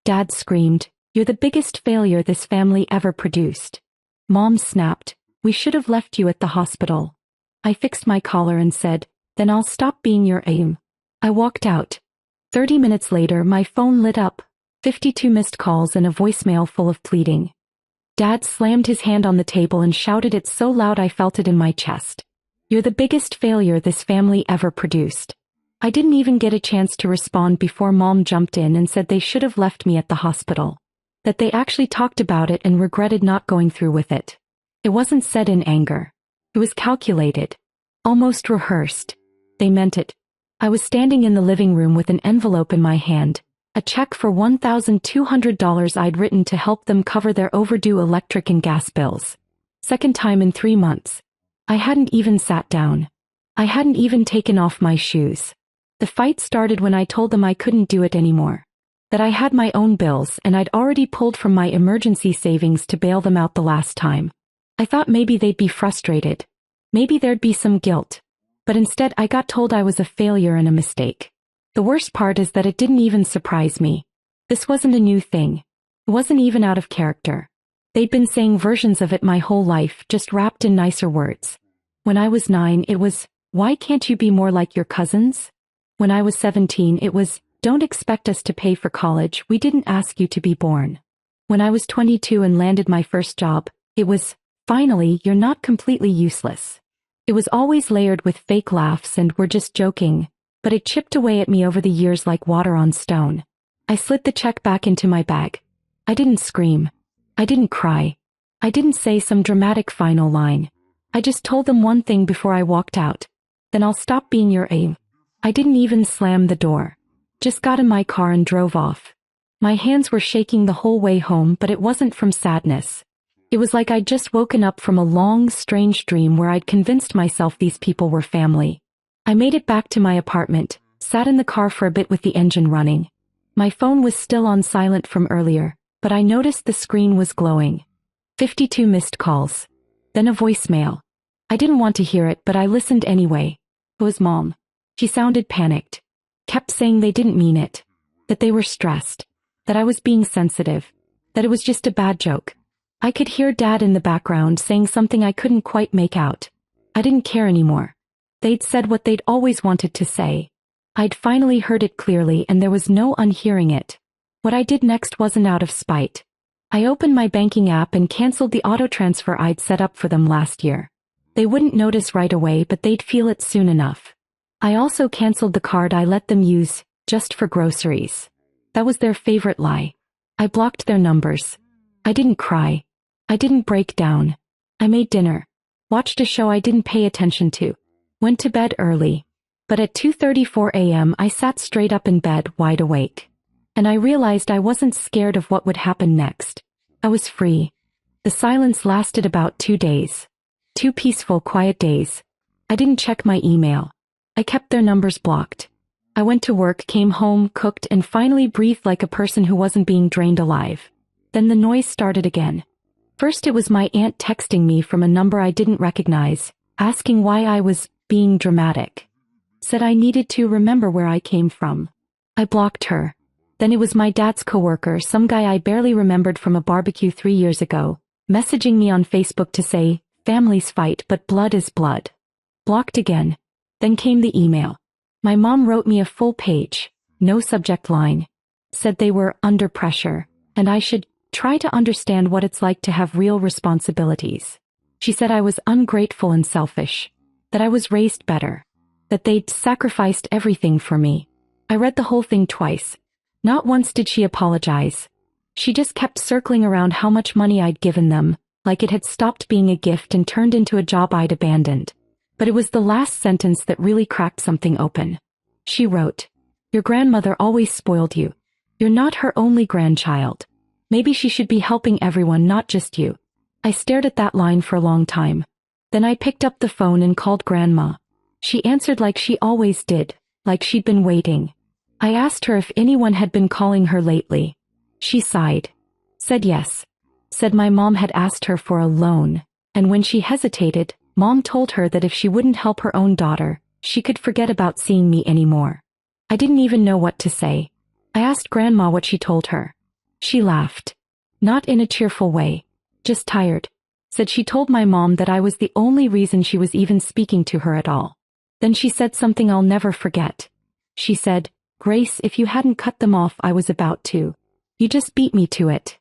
Dad screamed, "You're the biggest failure this family ever produced." Mom snapped, "We should have left you at the hospital." I fixed my collar and said, "Then I'll stop being your aim." I walked out. 30 minutes later, my phone lit up, 52 missed calls and a voicemail full of pleading. Dad slammed his hand on the table and shouted it so loud I felt it in my chest. "You're the biggest failure this family ever produced." I didn't even get a chance to respond before Mom jumped in and said they should have left me at the hospital. That they actually talked about it and regretted not going through with it. It wasn't said in anger. It was calculated. Almost rehearsed. They meant it. I was standing in the living room with an envelope in my hand, a check for $1,200 I'd written to help them cover their overdue electric and gas bills. Second time in 3 months. I hadn't even sat down. I hadn't even taken off my shoes. The fight started when I told them I couldn't do it anymore. That I had my own bills and I'd already pulled from my emergency savings to bail them out the last time. I thought maybe they'd be frustrated. Maybe there'd be some guilt. But instead I got told I was a failure and a mistake. The worst part is that it didn't even surprise me. This wasn't a new thing. It wasn't even out of character. They'd been saying versions of it my whole life, just wrapped in nicer words. When I was 9, it was, "Why can't you be more like your cousins?" When I was 17, it was, "Don't expect us to pay for college, we didn't ask you to be born." When I was 22 and landed my first job, it was, "Finally, you're not completely useless." It was always layered with fake laughs and "we're just joking," but it chipped away at me over the years like water on stone. I slid the check back into my bag. I didn't scream. I didn't cry. I didn't say some dramatic final line. I just told them one thing before I walked out. "Then I'll stop being your aim." I didn't even slam the door. Just got in my car and drove off. My hands were shaking the whole way home, but it wasn't from sadness. It was like I'd just woken up from a long, strange dream where I'd convinced myself these people were family. I made it back to my apartment, sat in the car for a bit with the engine running. My phone was still on silent from earlier, but I noticed the screen was glowing. 52 missed calls. Then a voicemail. I didn't want to hear it, but I listened anyway. It was Mom. She sounded panicked. Kept saying they didn't mean it. That they were stressed. That I was being sensitive. That it was just a bad joke. I could hear Dad in the background saying something I couldn't quite make out. I didn't care anymore. They'd said what they'd always wanted to say. I'd finally heard it clearly and there was no unhearing it. What I did next wasn't out of spite. I opened my banking app and canceled the auto transfer I'd set up for them last year. They wouldn't notice right away, but they'd feel it soon enough. I also canceled the card I let them use, just for groceries. That was their favorite lie. I blocked their numbers. I didn't cry. I didn't break down. I made dinner. Watched a show I didn't pay attention to. Went to bed early. But at 2:34 a.m. I sat straight up in bed, wide awake. And I realized I wasn't scared of what would happen next. I was free. The silence lasted about 2 days. 2 peaceful, quiet days. I didn't check my email. I kept their numbers blocked. I went to work, came home, cooked, and finally breathed like a person who wasn't being drained alive. Then the noise started again. First it was my aunt texting me from a number I didn't recognize, asking why I was being dramatic. Said I needed to remember where I came from. I blocked her. Then it was my dad's coworker, some guy I barely remembered from a barbecue 3 years ago, messaging me on Facebook to say, "Families fight, but blood is blood." Blocked again. Then came the email. My mom wrote me a full page, no subject line. Said they were under pressure, and I should try to understand what it's like to have real responsibilities. She said I was ungrateful and selfish. That I was raised better. That they'd sacrificed everything for me. I read the whole thing twice. Not once did she apologize. She just kept circling around how much money I'd given them, like it had stopped being a gift and turned into a job I'd abandoned. But it was the last sentence that really cracked something open. She wrote, "Your grandmother always spoiled you. You're not her only grandchild. Maybe she should be helping everyone, not just you." I stared at that line for a long time. Then I picked up the phone and called Grandma. She answered like she always did, like she'd been waiting. I asked her if anyone had been calling her lately. She sighed. Said yes. Said my mom had asked her for a loan, and when she hesitated, Mom told her that if she wouldn't help her own daughter, she could forget about seeing me anymore. I didn't even know what to say. I asked Grandma what she told her. She laughed. Not in a cheerful way. Just tired. Said she told my mom that I was the only reason she was even speaking to her at all. Then she said something I'll never forget. She said, "Grace, if you hadn't cut them off, I was about to. You just beat me to it."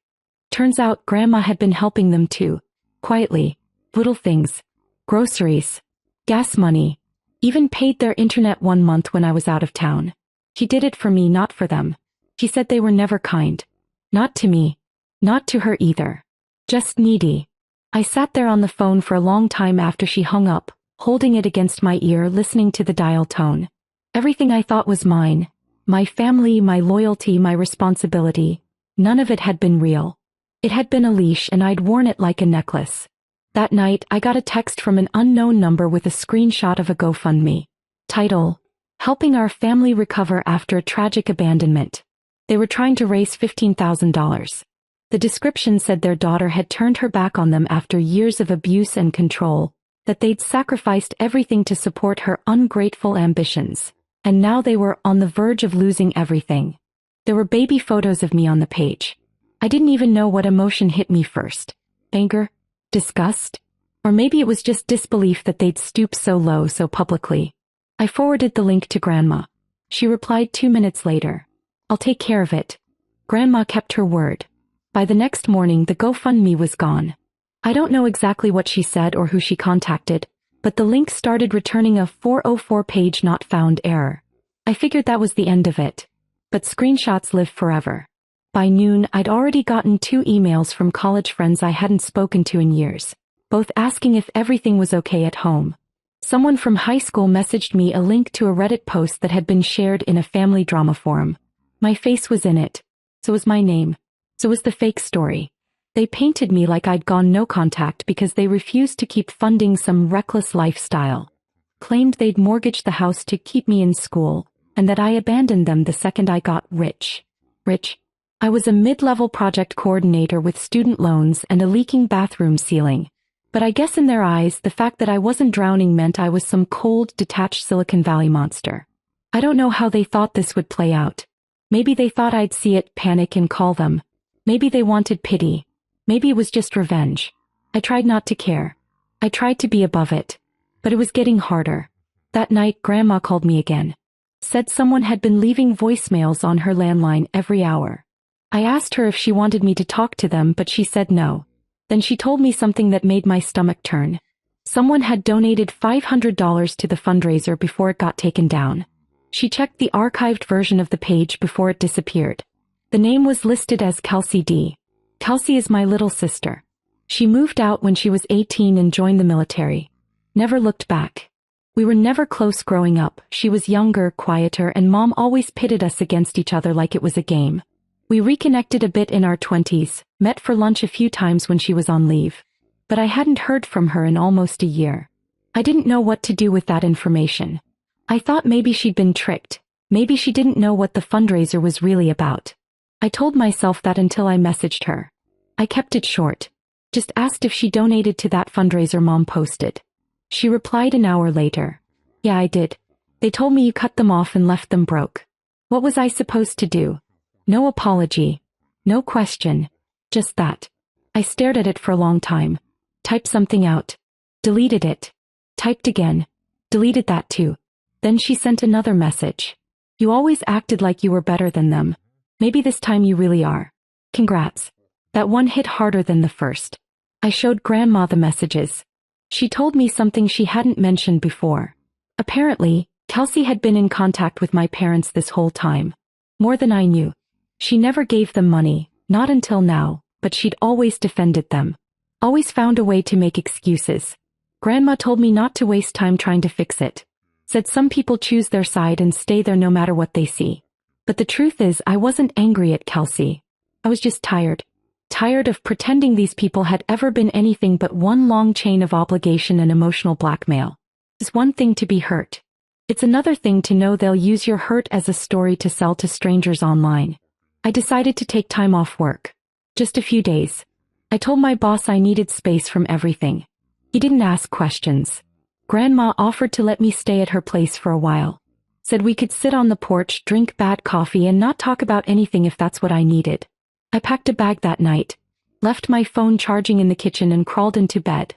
Turns out Grandma had been helping them too. Quietly. Little things. Groceries. Gas money. Even paid their internet 1 month when I was out of town. She did it for me, not for them. She said they were never kind. Not to me. Not to her either. Just needy. I sat there on the phone for a long time after she hung up, holding it against my ear, listening to the dial tone. Everything I thought was mine. My family, my loyalty, my responsibility. None of it had been real. It had been a leash and I'd worn it like a necklace. That night, I got a text from an unknown number with a screenshot of a GoFundMe. Title: Helping Our Family Recover After a Tragic Abandonment. They were trying to raise $15,000. The description said their daughter had turned her back on them after years of abuse and control, that they'd sacrificed everything to support her ungrateful ambitions, and now they were on the verge of losing everything. There were baby photos of me on the page. I didn't even know what emotion hit me first. Anger? Disgust? Or maybe it was just disbelief that they'd stoop so low so publicly. I forwarded the link to Grandma. She replied 2 minutes later. "I'll take care of it." Grandma kept her word. By the next morning, the GoFundMe was gone. I don't know exactly what she said or who she contacted, but the link started returning a 404-page not found error. I figured that was the end of it. But screenshots live forever. By noon, I'd already gotten 2 emails from college friends I hadn't spoken to in years, both asking if everything was okay at home. Someone from high school messaged me a link to a Reddit post that had been shared in a family drama forum. My face was in it. So was my name. So was the fake story. They painted me like I'd gone no contact because they refused to keep funding some reckless lifestyle. Claimed they'd mortgaged the house to keep me in school, and that I abandoned them the second I got rich. Rich? I was a mid-level project coordinator with student loans and a leaking bathroom ceiling. But I guess in their eyes, the fact that I wasn't drowning meant I was some cold, detached Silicon Valley monster. I don't know how they thought this would play out. Maybe they thought I'd see it, panic, and call them. Maybe they wanted pity. Maybe it was just revenge. I tried not to care. I tried to be above it. But it was getting harder. That night, Grandma called me again. Said someone had been leaving voicemails on her landline every hour. I asked her if she wanted me to talk to them, but she said no. Then she told me something that made my stomach turn. Someone had donated $500 to the fundraiser before it got taken down. She checked the archived version of the page before it disappeared. The name was listed as Kelsey D. Kelsey is my little sister. She moved out when she was 18 and joined the military. Never looked back. We were never close growing up. She was younger, quieter, and Mom always pitted us against each other like it was a game. We reconnected a bit in our 20s, met for lunch a few times when she was on leave. But I hadn't heard from her in almost a year. I didn't know what to do with that information. I thought maybe she'd been tricked. Maybe she didn't know what the fundraiser was really about. I told myself that until I messaged her. I kept it short. Just asked if she donated to that fundraiser Mom posted. She replied an hour later. "Yeah, I did. They told me you cut them off and left them broke." What was I supposed to do? No apology. No question. Just that. I stared at it for a long time. Typed something out. Deleted it. Typed again. Deleted that too. Then she sent another message. "You always acted like you were better than them. Maybe this time you really are. Congrats." That one hit harder than the first. I showed Grandma the messages. She told me something she hadn't mentioned before. Apparently, Kelsey had been in contact with my parents this whole time. More than I knew. She never gave them money, not until now, but she'd always defended them. Always found a way to make excuses. Grandma told me not to waste time trying to fix it. Said some people choose their side and stay there no matter what they see. But the truth is, I wasn't angry at Kelsey. I was just tired. Tired of pretending these people had ever been anything but one long chain of obligation and emotional blackmail. It's one thing to be hurt. It's another thing to know they'll use your hurt as a story to sell to strangers online. I decided to take time off work. Just a few days. I told my boss I needed space from everything. He didn't ask questions. Grandma offered to let me stay at her place for a while. Said we could sit on the porch, drink bad coffee, and not talk about anything if that's what I needed. I packed a bag that night, left my phone charging in the kitchen and crawled into bed.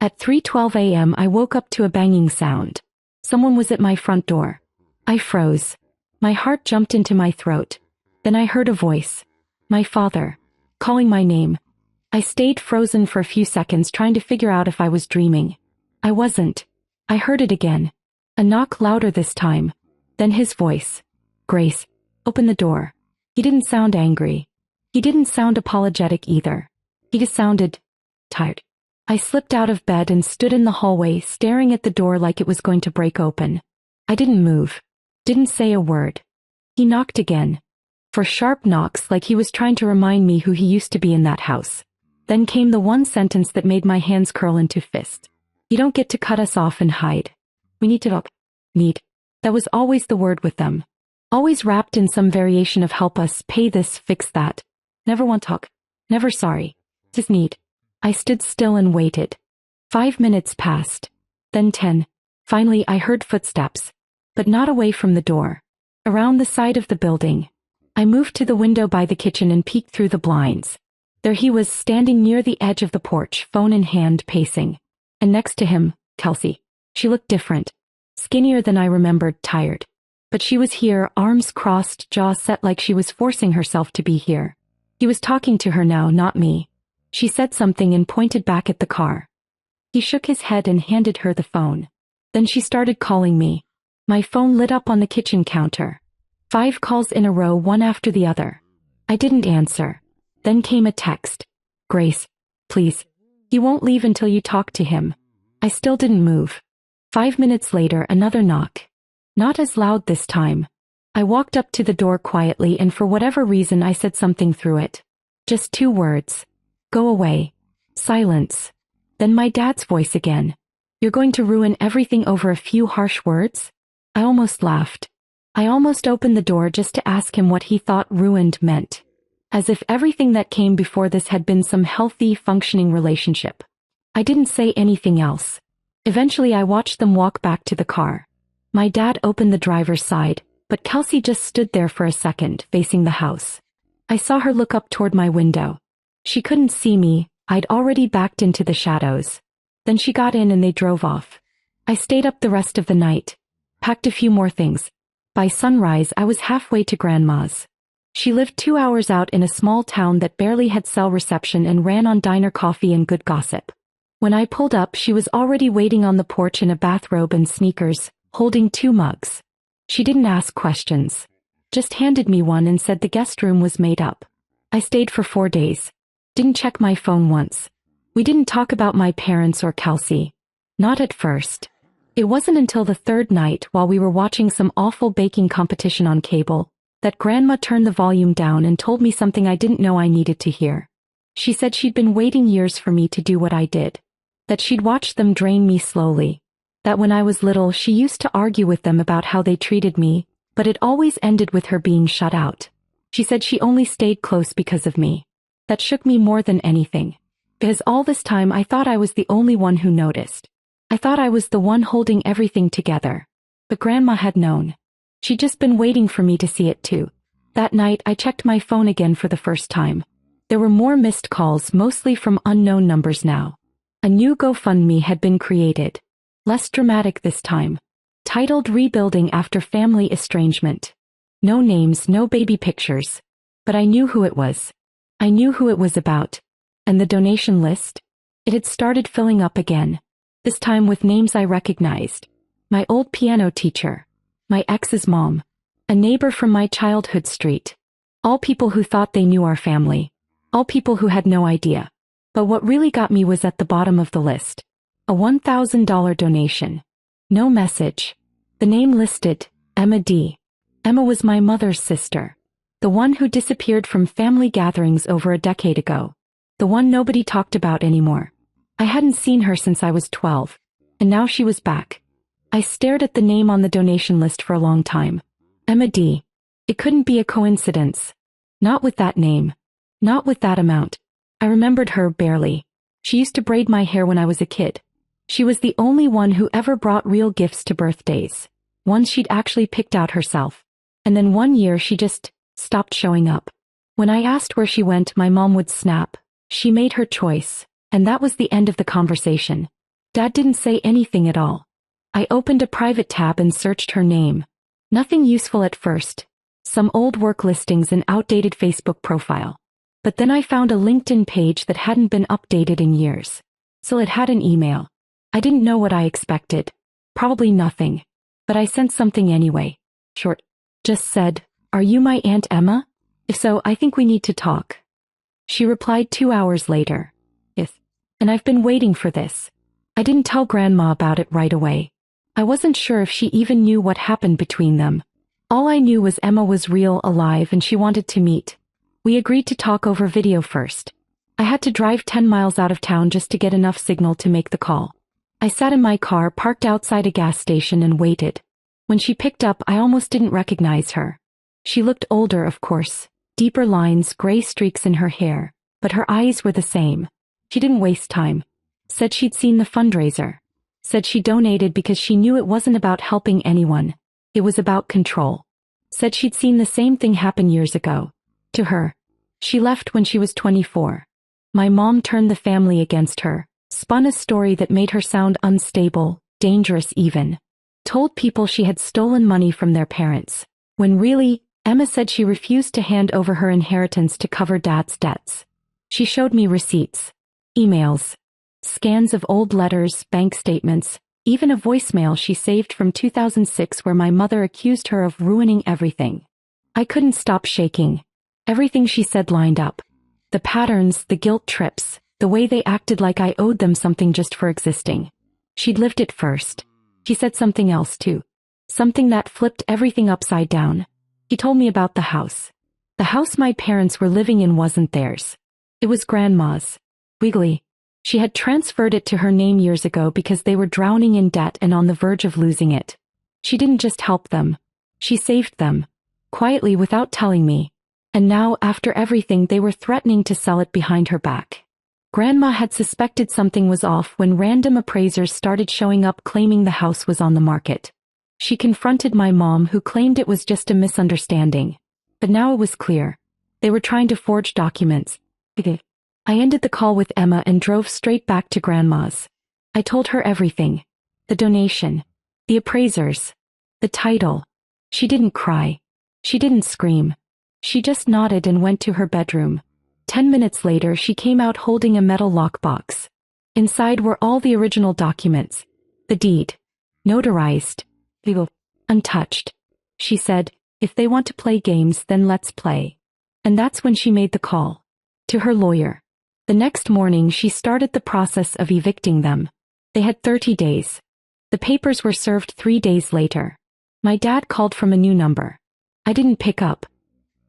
At 3:12 a.m. I woke up to a banging sound. Someone was at my front door. I froze. My heart jumped into my throat. Then I heard a voice. My father. Calling my name. I stayed frozen for a few seconds trying to figure out if I was dreaming. I wasn't. I heard it again. A knock louder this time. Then his voice. Grace, open the door. He didn't sound angry. He didn't sound apologetic either. He just sounded tired. I slipped out of bed and stood in the hallway staring at the door like it was going to break open. I didn't move. Didn't say a word. He knocked again. For sharp knocks like he was trying to remind me who he used to be in that house. Then came the one sentence that made my hands curl into fists. You don't get to cut us off and hide. We need to need. That was always the word with them. Always wrapped in some variation of help us, pay this, fix that. Never want talk. Never sorry. Just need. I stood still and waited. 5 minutes passed. Then 10. Finally I heard footsteps. But not away from the door. Around the side of the building. I moved to the window by the kitchen and peeked through the blinds. There he was standing near the edge of the porch, phone in hand, pacing. And next to him, Kelsey. She looked different. Skinnier than I remembered, tired. But she was here, arms crossed, jaw set like she was forcing herself to be here. He was talking to her now, not me. She said something and pointed back at the car. He shook his head and handed her the phone. Then she started calling me. My phone lit up on the kitchen counter. 5 calls in a row, one after the other. I didn't answer. Then came a text. Grace, please. He won't leave until you talk to him. I still didn't move. 5 minutes later, another knock. Not as loud this time. I walked up to the door quietly and for whatever reason I said something through it. Just 2 words. Go away. Silence. Then my dad's voice again. You're going to ruin everything over a few harsh words? I almost laughed. I almost opened the door just to ask him what he thought ruined meant. As if everything that came before this had been some healthy, functioning relationship. I didn't say anything else. Eventually I watched them walk back to the car. My dad opened the driver's side, but Kelsey just stood there for a second, facing the house. I saw her look up toward my window. She couldn't see me, I'd already backed into the shadows. Then she got in and they drove off. I stayed up the rest of the night. Packed a few more things. By sunrise I was halfway to Grandma's. She lived 2 hours out in a small town that barely had cell reception and ran on diner coffee and good gossip. When I pulled up she was already waiting on the porch in a bathrobe and sneakers, holding 2 mugs. She didn't ask questions. Just handed me one and said the guest room was made up. I stayed for 4 days. Didn't check my phone once. We didn't talk about my parents or Kelsey. Not at first. It wasn't until the 3rd night while we were watching some awful baking competition on cable, that Grandma turned the volume down and told me something I didn't know I needed to hear. She said she'd been waiting years for me to do what I did. That she'd watched them drain me slowly. That when I was little she used to argue with them about how they treated me, but it always ended with her being shut out. She said she only stayed close because of me. That shook me more than anything. Because all this time I thought I was the only one who noticed. I thought I was the one holding everything together. But Grandma had known. She'd just been waiting for me to see it too. That night I checked my phone again for the first time. There were more missed calls, mostly from unknown numbers now. A new GoFundMe had been created. Less dramatic this time. Titled Rebuilding After Family Estrangement. No names, no baby pictures. But I knew who it was. I knew who it was about. And the donation list? It had started filling up again. This time with names I recognized. My old piano teacher. My ex's mom. A neighbor from my childhood street. All people who thought they knew our family. All people who had no idea. But what really got me was at the bottom of the list. A $1,000 donation. No message. The name listed, Emma D. Emma was my mother's sister. The one who disappeared from family gatherings over a decade ago. The one nobody talked about anymore. I hadn't seen her since I was 12. And now she was back. I stared at the name on the donation list for a long time. Emma D. It couldn't be a coincidence. Not with that name. Not with that amount. I remembered her barely. She used to braid my hair when I was a kid. She was the only one who ever brought real gifts to birthdays. Ones she'd actually picked out herself. And then one year she just stopped showing up. When I asked where she went, my mom would snap. She made her choice, and that was the end of the conversation. Dad didn't say anything at all. I opened a private tab and searched her name. Nothing useful at first. Some old work listings and outdated Facebook profile. But then I found a LinkedIn page that hadn't been updated in years. So it had an email. I didn't know what I expected. Probably nothing. But I sent something anyway. Short. Just said, "Are you my Aunt Emma? If so, I think we need to talk." She replied 2 hours later. Yes. And I've been waiting for this. I didn't tell Grandma about it right away. I wasn't sure if she even knew what happened between them. All I knew was Emma was real, alive, and she wanted to meet. We agreed to talk over video first. I had to drive 10 miles out of town just to get enough signal to make the call. I sat in my car parked outside a gas station and waited. When she picked up, I almost didn't recognize her. She looked older, of course. Deeper lines, gray streaks in her hair, but her eyes were the same. She didn't waste time. Said she'd seen the fundraiser. Said she donated because she knew it wasn't about helping anyone. It was about control. Said she'd seen the same thing happen years ago. To her. She left when she was 24. My mom turned the family against her, spun a story that made her sound unstable, dangerous even. Told people she had stolen money from their parents, when really, Emma said she refused to hand over her inheritance to cover Dad's debts. She showed me receipts, emails, scans of old letters, bank statements, even a voicemail she saved from 2006 where my mother accused her of ruining everything. I couldn't stop shaking. Everything she said lined up. The patterns, the guilt trips, the way they acted like I owed them something just for existing. She'd lived it first. She said something else too. Something that flipped everything upside down. She told me about the house. The house my parents were living in wasn't theirs. It was Grandma's. Wiggly. She had transferred it to her name years ago because they were drowning in debt and on the verge of losing it. She didn't just help them. She saved them. Quietly, without telling me. And now, after everything, they were threatening to sell it behind her back. Grandma had suspected something was off when random appraisers started showing up claiming the house was on the market. She confronted my mom, who claimed it was just a misunderstanding. But now it was clear. They were trying to forge documents. I ended the call with Emma and drove straight back to Grandma's. I told her everything. The donation. The appraisers. The title. She didn't cry. She didn't scream. She just nodded and went to her bedroom. 10 minutes later, she came out holding a metal lockbox. Inside were all the original documents. The deed. Notarized. Legal. Untouched. She said, "If they want to play games, then let's play." And that's when she made the call. To her lawyer. The next morning, she started the process of evicting them. They had 30 days. The papers were served 3 days later. My dad called from a new number. I didn't pick up.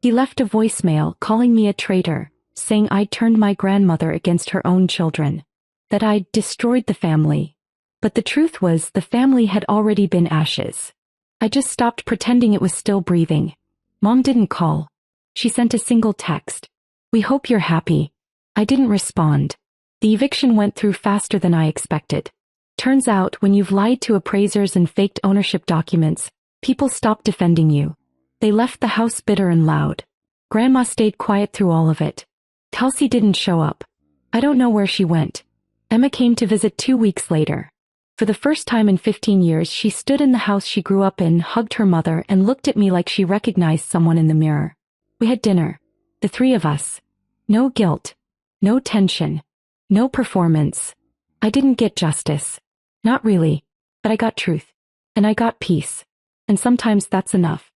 He left a voicemail calling me a traitor, saying I'd turned my grandmother against her own children, that I'd destroyed the family. But the truth was, the family had already been ashes. I just stopped pretending it was still breathing. Mom didn't call. She sent a single text. "We hope you're happy." I didn't respond. The eviction went through faster than I expected. Turns out, when you've lied to appraisers and faked ownership documents, people stop defending you. They left the house bitter and loud. Grandma stayed quiet through all of it. Kelsey didn't show up. I don't know where she went. Emma came to visit 2 weeks later. For the first time in 15 years, she stood in the house she grew up in, hugged her mother, and looked at me like she recognized someone in the mirror. We had dinner. The three of us. No guilt. No tension. No performance. I didn't get justice. Not really. But I got truth. And I got peace. And sometimes that's enough.